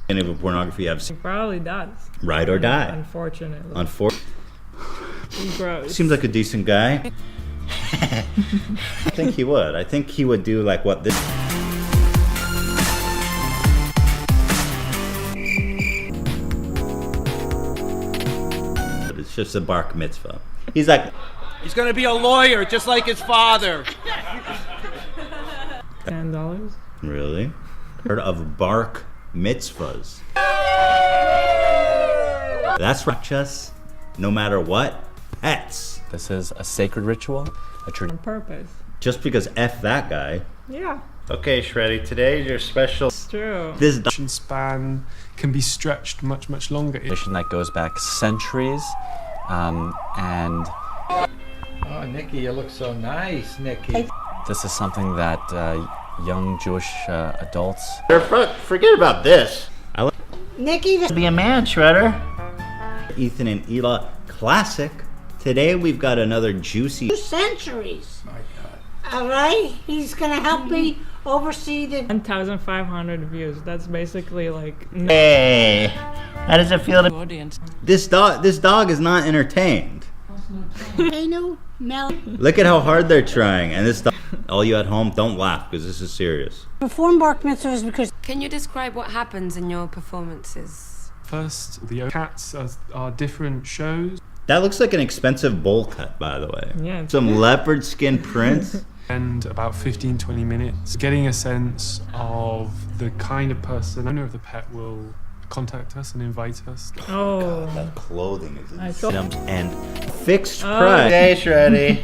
Any of pornography I've seen. He probably does. Ride or die. Unfortunately. Gross. Seems like a decent guy. I think he would. I think he would do like what this. But it's just a bar mitzvah. He's like. He's gonna be a lawyer just like his father. $10. Really? Heard of bark mitzvahs? That's righteous. No matter what. Pets. This is a sacred ritual, On purpose. Just because F that guy. Yeah. Okay, Shreddy, today your special. It's true. This span can be stretched much longer. tradition that goes back centuries, and Oh, Nikki, you look so nice, Nikki. this is something that young Jewish adults. Forget about this. Nikki, Be a man, Shredder. Ethan and Ela classic. Today we've got another juicy. 2 centuries. My God. All right, he's gonna help me oversee the. 1,500 views. That's basically like. Hey, how does it feel to Audience. This dog is not entertained. Menu, Mel. Look at how hard they're trying, and this dog. All you at home, don't laugh because this is serious. Perform bark mitzvahs because Can you describe what happens in your performances? First, the cats are different shows, That looks like an expensive bowl cut, by the way. Yeah. Some leopard skin prints. and about 15-20 minutes, getting a sense of the kind of person the owner of the pet will contact us and invite us. Oh. God, that clothing is I thought- and fixed price. Hey, Shreddy.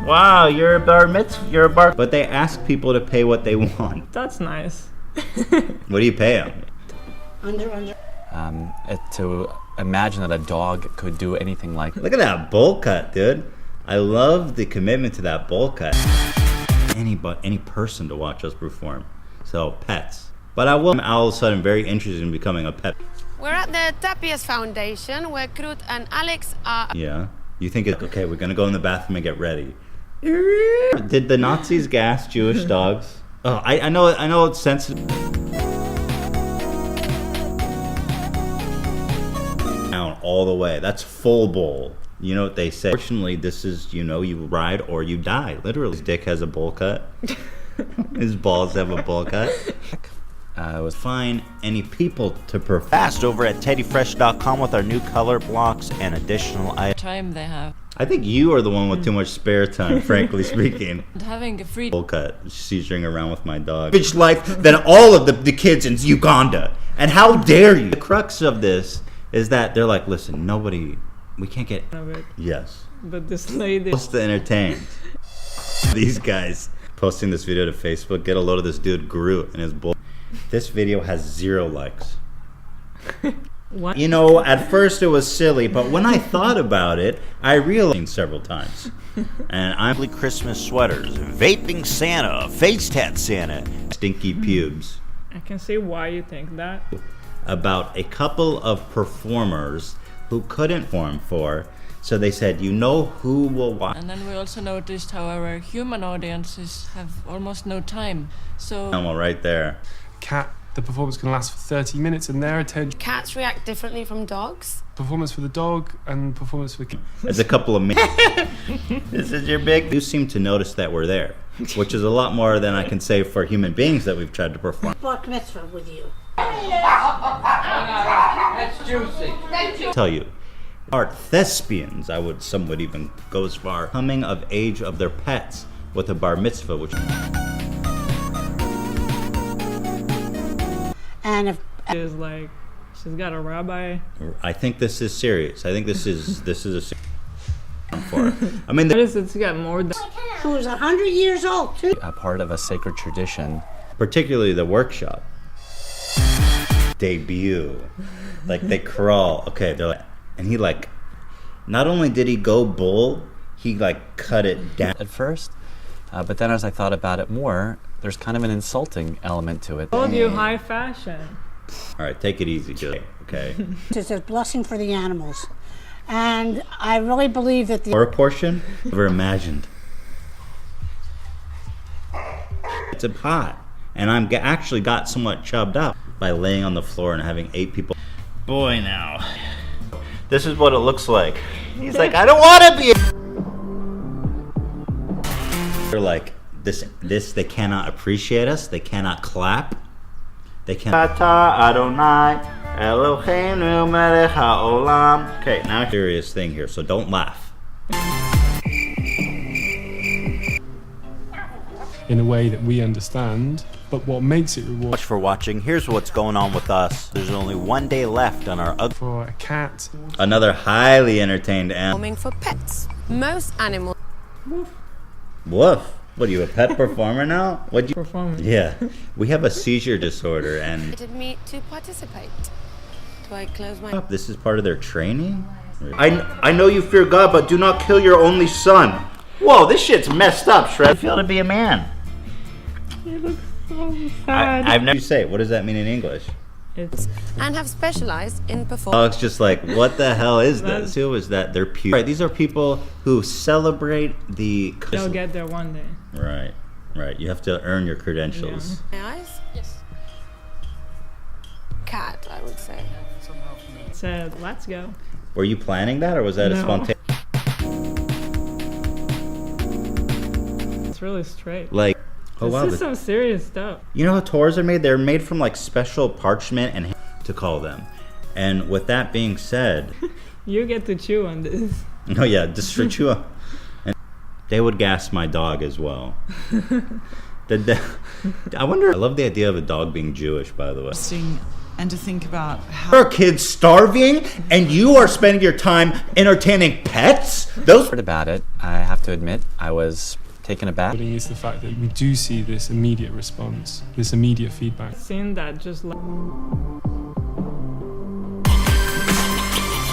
Wow, you're a bar mitzvah. You're a bar. But they ask people to pay what they want. That's nice. What do you pay them? under. To imagine that a dog could do anything like Look at that bowl cut, dude. I love the commitment to that bowl cut. Any person to watch us perform. So pets. But I will. I'm all of a sudden very interested in becoming a pet. We're at the Tapias Foundation where Krut and Alex are. Yeah. You think it's okay? We're gonna go in the bathroom and get ready. Did the Nazis gas Jewish dogs? Oh, I know it's sensitive. Down all the way. That's full bowl. You know what they say. Fortunately, this is, you ride or you die. Literally, his dick has a bowl cut. His balls have a bowl cut. Was find any people to perform fast over at teddyfresh.com with our new color blocks and additional items. Time they have. I think you are the one with too much spare time, frankly speaking. Having a free. Bowl cut, seizing around with my dog. Bitch life than all of the kids in Uganda. And how dare you? The crux of this is that they're like, listen, we can't get. Of it. Yes. But this lady. Supposed to entertain. These guys posting this video to Facebook. Get a load of this dude Groot and his bull. This video has 0 likes. What? At first it was silly, but when I thought about it, I realized several times. And I'm Christmas sweaters, vaping Santa, face tat Santa, stinky pubes. I can see why you think that. About a couple of performers who couldn't perform for, so they said, who will watch? And then we also noticed how our human audiences have almost no time. So. I'm all right there. The performance can last for 30 minutes, and their attention. Cats react differently from dogs. Performance for the dog and performance for the cat. There's a couple of minutes. This is your big. You seem to notice that we're there, which is a lot more than I can say for human beings that we've tried to perform. Bark mitzvah with you. That's juicy. Tell you, art thespians. Some would even go as far. Coming of age of their pets with a bar mitzvah, which. And if Is like, she's got a rabbi. I think this is serious. I think this is a serious for. I mean, Notice it's got more than. who is 100 years old too. a part of a sacred tradition. particularly the workshop debut. Like they crawl. Okay, they're like, and he like, not only did he go bull, he like cut it down. At first, but then as I thought about it more, there's kind of an insulting element to it. Told you high fashion. All right, take it easy, Joe. Okay. It's a blessing for the animals. And I really believe that the Or a portion? Never imagined. It's a pot. And I'm actually got somewhat chubbed up. by laying on the floor and having 8 people. Boy, now. This is what it looks like. He's like, I don't want to be. They're like, this, they cannot appreciate us. They cannot clap. They can't. Okay, now serious thing here, so don't laugh. In a way that we understand, but what makes it rewarding Much for watching. Here's what's going on with us. There's only 1 day left on our for a cat. another highly entertained animal. performing for pets. Most animals Woof. What are you, a pet performer now? What you Performance. Yeah. We have a seizure disorder and invited me to participate. Do I close my... this is part of their training? I know you fear God, but do not kill your only son. Whoa, this shit's messed up, Shred. I feel to be a man. I've never you say it. What does that mean in English? and have specialized in performing. Dog's just like, what the hell is this? Too is that they're pure. Right, these are people who celebrate the. They'll get there one day. Right, right. You have to earn your credentials. My eyes? Yes. Cat, I would say. Said, let's go. Were you planning that, or was that a No. spontaneous? It's really straight. Like, oh This wow, is some serious stuff. you know how tours are made? They're made from like special parchment and to call them. And with that being said, You get to chew on this. oh yeah, just for you. And they would gas my dog as well. I wonder. I love the idea of a dog being Jewish, by the way. And to think about how Are kids starving, and you are spending your time entertaining pets? Those. Heard about it. I have to admit, I was taken aback. Is the fact that we do see this immediate response, this immediate feedback. Seeing that just like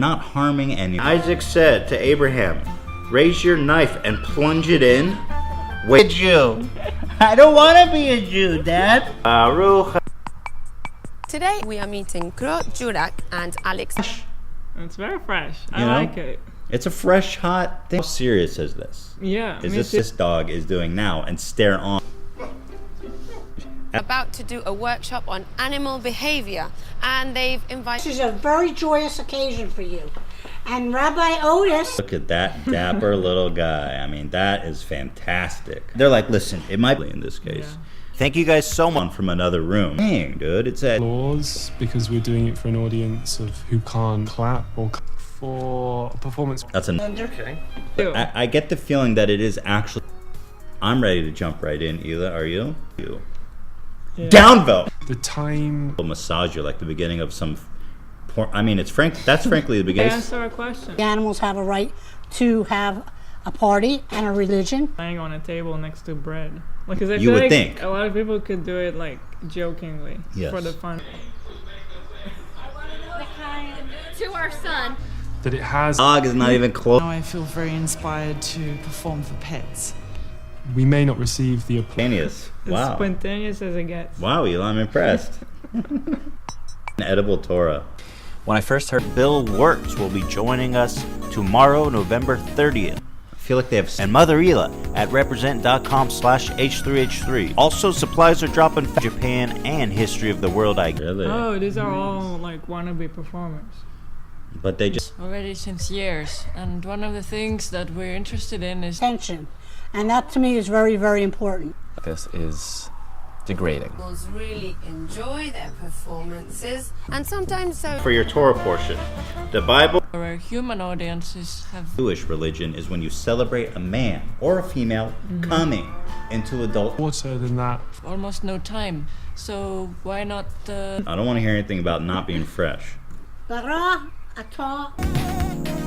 Not harming anyone. Isaac said to Abraham, raise your knife and plunge it in. With Jew. I don't want to be a Jew, Dad. Baruch. Today we are meeting Kro, Jurak, and Alex. it's very fresh. You I know? like it. It's a fresh, hot thing. How serious is this? Yeah. Is me this too. this dog is doing now and stare on? About to do a workshop on animal behavior, and they've This invited. is a very joyous occasion for you. And Rabbi Otis, Look at that dapper little guy. I mean, that is fantastic. They're like, listen, it might be in this case. Thank you guys so much from another room. Dang, dude, it's a. Applause because we're doing it for an audience of who can't clap or for a performance. That's an. Okay. I get the feeling that it is actually. I'm ready to jump right in. Ela, are you? You. Yeah. Down vote. The time A massage you like the beginning of some. Porn. I mean, it's that's frankly the beginning. Answer a question. the animals have a right to have a party and a religion. Laying on a table next to bread. Like, 'cause I You feel would like think. a lot of people could do it like jokingly Yes. for the fun. To our son. that it has. Dog is not even close. now I feel very inspired to perform for pets. We may not receive the applause. Spontaneous. As Wow. spontaneous as it gets. Wow, Ela, I'm impressed. An edible Torah. When I first heard Bill Wirtz will be joining us tomorrow, November 30th. I feel like they have. And Mother Ela at represent.com/H3H3. Also, supplies are dropping from Japan and History of the World. Really? Oh, these are all like wannabe performers. But they just. Already since years. And one of the things that we're interested in is Attention. And that to me is very, very important. this is degrading. Animals really enjoy their performances, and sometimes so. For your Torah portion, the Bible. our human audiences have Jewish religion is when you celebrate a man or a female coming into adult. Water than that. almost no time. So why not I don't want to hear anything about not being fresh. Bara, atah.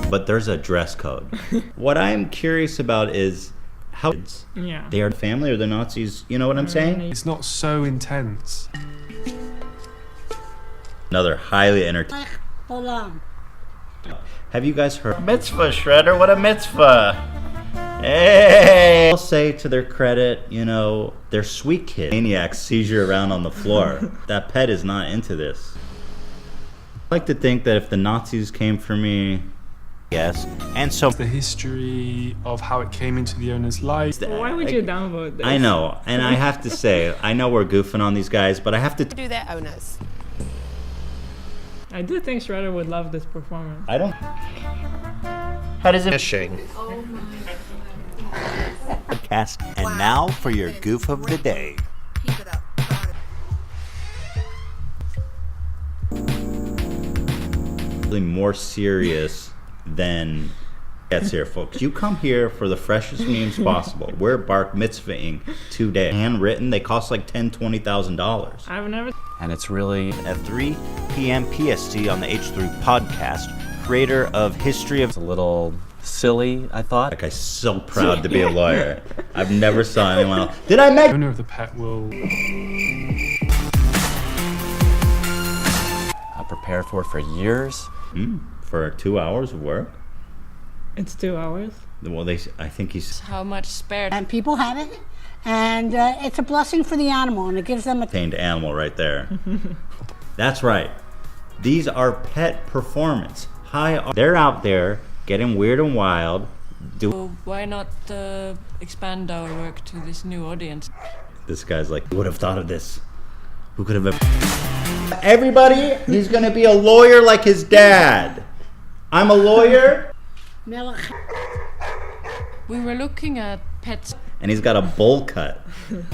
But there's a dress code. What I'm curious about is how yeah. they are family or the Nazis. You know what I'm saying? It's not so intense. Another highly entertaining. Olam. Have you guys heard? Mitzvah, Shredder. What a mitzvah. Hey. I'll say to their credit, you know, they're sweet kids. Maniacs seizure around on the floor. That pet is not into this. I like to think that if the Nazis came for me, Yes, and so The history of how it came into the owner's life. Why would you downvote this? I know, and I have to say, I know we're goofing on these guys, but I have to. Do their owners. I do think Shredder would love this performance. I don't. How does it fishing? Podcast. And now for your goof of the day. Really more serious than gets here, folks. You come here for the freshest memes possible. We're bar mitzvahing today. Handwritten, they cost like $10,000-$20,000. I've never. And it's really At 3 p.m. PST on the H3 podcast, creator of History of a little silly, I thought. Like, I'm so proud to be a lawyer. I've never saw anyone else. Did I make? The owner of the pet will I prepared for it for years. For 2 hours of work? It's 2 hours. Well, I think he's How much spared? And people have it, and it's a blessing for the animal, and it gives them a tamed animal right there. That's right. These are pet performance. They're out there getting weird and wild. So why not expand our work to this new audience? This guy's like, who would have thought of this? Who could have? Everybody, he's gonna be a lawyer like his dad. I'm a lawyer. We were looking at pets. And he's got a bowl cut.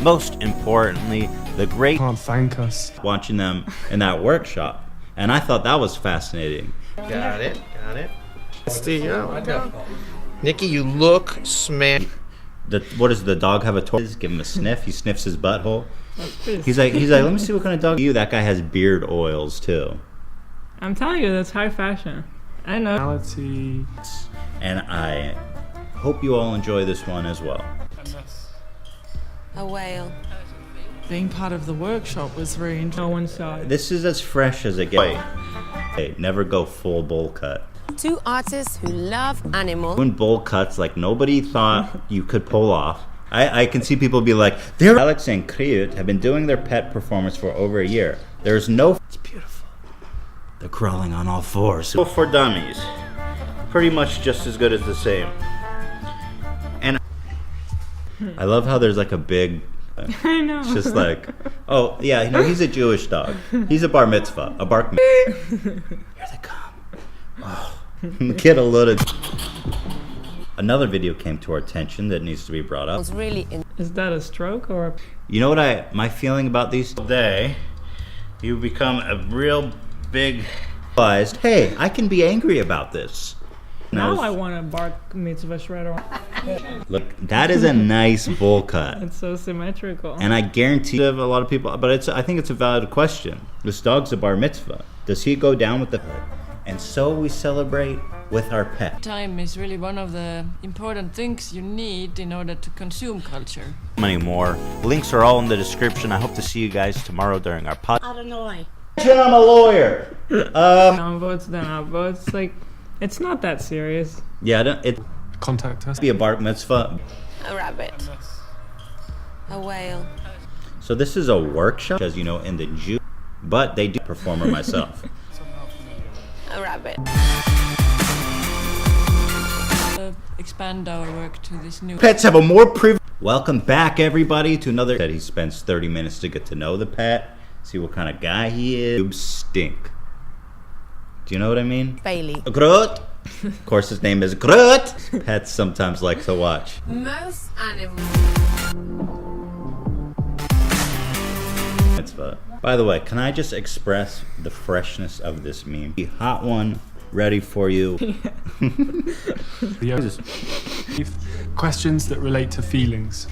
most importantly, the great can't thank us. Watching them in that workshop. And I thought that was fascinating. Got it. It's the, Nikki, you look smash. What does the dog have a toy? Give him a sniff. He sniffs his butthole. He's like, let me see what kind of dog you. That guy has beard oils too. I'm telling you, that's high fashion. I know. Reality. And I hope you all enjoy this one as well. A whale. Being part of the workshop was very interesting. No one saw it. This is as fresh as it gets. Hey, never go full bowl cut. Two artists who love animals. Doing bowl cuts like nobody thought you could pull off. I can see people be like, Alex and Kriut have been doing their pet performance for over a year. There's no... It's beautiful. They're crawling on all fours. For dummies. Pretty much just as good as the same. And I love how there's like a big... I know. It's just like, oh, yeah, you know, he's a Jewish dog. He's a bar mitzvah. A bar mitzvah. Here they come. Oh, get a little... Another video came to our attention that needs to be brought up. Is that a stroke or? You know what my feeling about these today? You become a real big. Hey, I can be angry about this. Now I want a bar mitzvah shredder. Look, that is a nice bowl cut. It's so symmetrical. And I guarantee a lot of people, but I think it's a valid question. This dog's a bar mitzvah. Does he go down with the hood? And so we celebrate with our pet. Time is really one of the important things you need in order to consume culture. many more. Links are all in the description. I hope to see you guys tomorrow during our podcast. Illinois. I'm a lawyer. Downvotes, then upvotes. Like, it's not that serious. Yeah, it Contact us. be a bar mitzvah. A rabbit. A whale. So this is a workshop, as you know, in the Jew, but they do performer myself. A rabbit. Expand our work to this new... Pets have a more Welcome back, everybody, to another... That he spends 30 minutes to get to know the pet, see what kind of guy he is. Boobs stink. Do you know what I mean? Bailey. Groot. Of course, his name is Groot. Pets sometimes like to watch. Most animals. Mitzvah. By the way, can I just express the freshness of this meme? The hot one, ready for you. Questions that relate to feelings.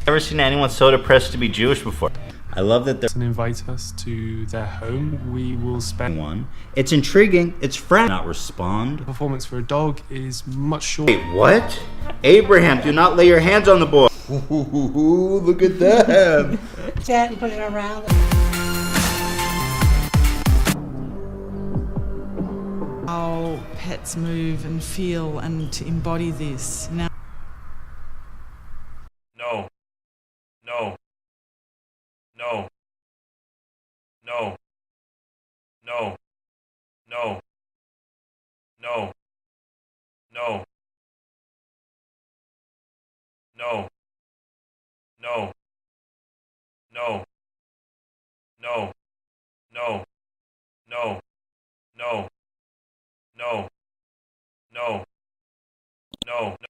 Never seen anyone so depressed to be Jewish before. I love that And invite us to their home. We will spend one. It's intriguing. It's fresh. Not respond. Performance for a dog is much shorter. Wait, what? Abraham, do not lay your hands on the boy. Look at that. Set and put it around. How pets move and feel and to embody this. Now No. No. No. No. No. No. No. No. No. No. No. No. No. No. No. No.